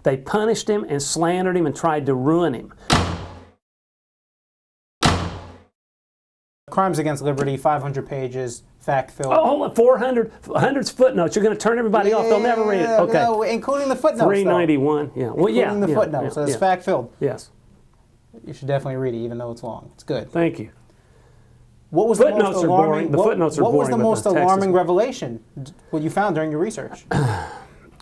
They punished him and slandered him and tried to ruin him. Crimes Against Liberty, 500 pages, fact-filled. Oh, 400 footnotes. You're going to turn everybody off. They'll never read it. Okay. No, including the footnotes. 391. Yeah. Well, yeah. Including the footnotes. So it's fact-filled. Yes. You should definitely read it, even though it's long. It's good. Thank you. What was footnotes the most are alarming? boring. The footnotes are boring. What was the most alarming revelation? What you found during your research?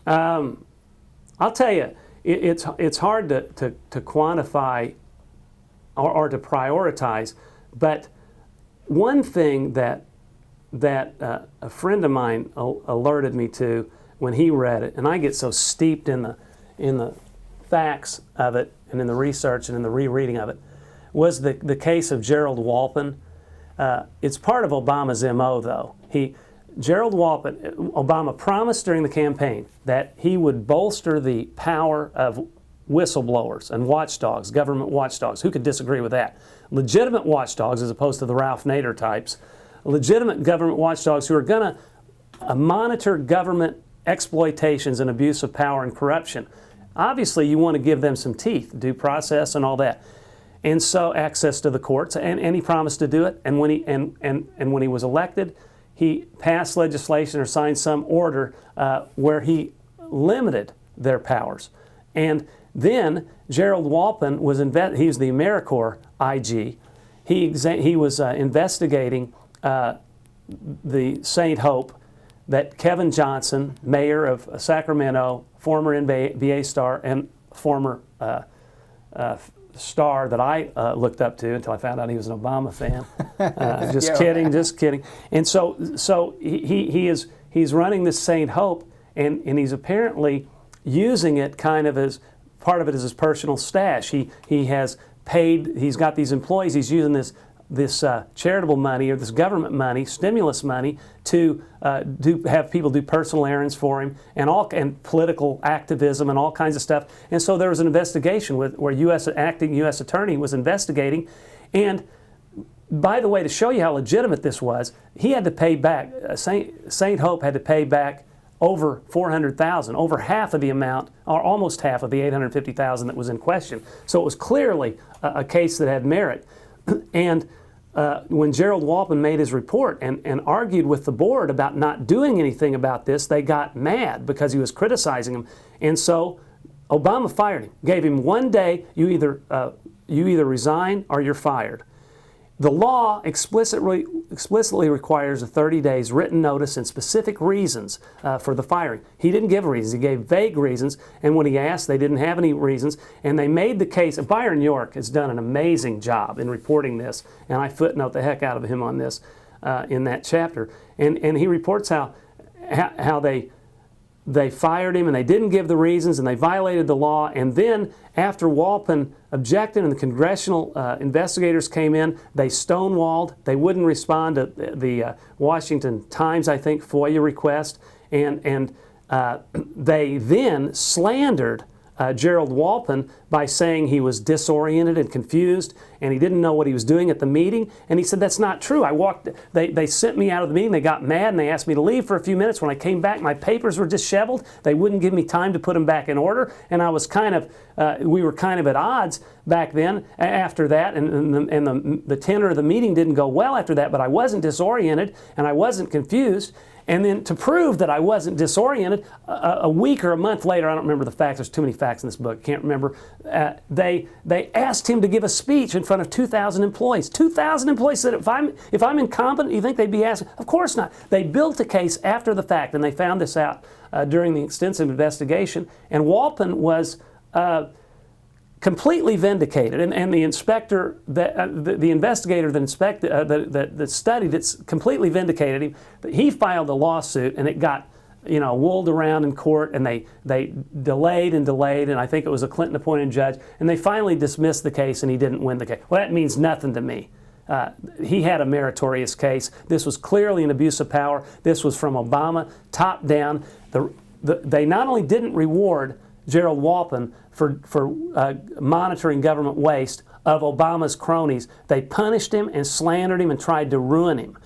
I'll tell you, it's hard to quantify or to prioritize, but one thing that a friend of mine alerted me to when he read it, and I get so steeped in the facts of it and in the research and in the rereading of it, was the case of Gerald Walpin. It's part of Obama's MO, though. Gerald Walpin, Obama promised during the campaign that he would bolster the power of whistleblowers and watchdogs, government watchdogs. Who could disagree with that? Legitimate watchdogs, as opposed to the Ralph Nader types, legitimate government watchdogs who are going to monitor government exploitations and abuse of power and corruption. Obviously, you want to give them some teeth, due process and all that. And so access to the courts, and he promised to do it. And when he was elected, he passed legislation or signed some order where he limited their powers. And then Gerald Walpin was he was the AmeriCorps IG. He was investigating the St. Hope that Kevin Johnson, mayor of Sacramento, former NBA star and former star that I looked up to until I found out he was an Obama fan. Just kidding, just kidding. And so he's running this St. Hope, and he's apparently using it kind of as part of it as his personal stash. He has paid. He's got these employees. He's using this charitable money or this government money, stimulus money, to have people do personal errands for him and political activism and all kinds of stuff. And so there was an investigation where acting U.S. attorney was investigating. And by the way, to show you how legitimate this was, he had to pay back. St. Hope had to pay back over $400,000, over half of the amount, or almost half of the $850,000 that was in question. So it was clearly a case that had merit. And when Gerald Walpin made his report and argued with the board about not doing anything about this, they got mad because he was criticizing them. And so Obama fired him, gave him 1 day, you either resign or you're fired. The law explicitly requires a 30 days written notice and specific reasons for the firing. He didn't give reasons. He gave vague reasons, and when he asked, they didn't have any reasons, and they made the case. Byron York has done an amazing job in reporting this, and I footnote the heck out of him on this in that chapter. And he reports how they fired him and they didn't give the reasons and they violated the law. And then after Walpin objected and the congressional investigators came in, they stonewalled. They wouldn't respond to the Washington Times, I think, FOIA request. And they then slandered Gerald Walpin by saying he was disoriented and confused and he didn't know what he was doing at the meeting. And he said, that's not true. They sent me out of the meeting. They got mad and they asked me to leave for a few minutes. When I came back, my papers were disheveled. They wouldn't give me time to put them back in order. And I was we were kind of at odds back then after that. And the tenor of the meeting didn't go well after that, but I wasn't disoriented and I wasn't confused. And then to prove that I wasn't disoriented, a week or a month later, I don't remember the facts, there's too many facts in this book, can't remember, they asked him to give a speech in front of 2,000 employees. 2,000 employees said, if I'm incompetent, you think they'd be asking? Of course not. They built a case after the fact, and they found this out during the extensive investigation, and Walpin was completely vindicated, and the inspector, the investigator that studied it's completely vindicated him. He filed a lawsuit, and it got wooled around in court, and they delayed, and I think it was a Clinton-appointed judge, and they finally dismissed the case, and he didn't win the case. Well, that means nothing to me. He had a meritorious case. This was clearly an abuse of power. This was from Obama, top down. They not only didn't reward Gerald Walpin for monitoring government waste of Obama's cronies, they punished him and slandered him and tried to ruin him.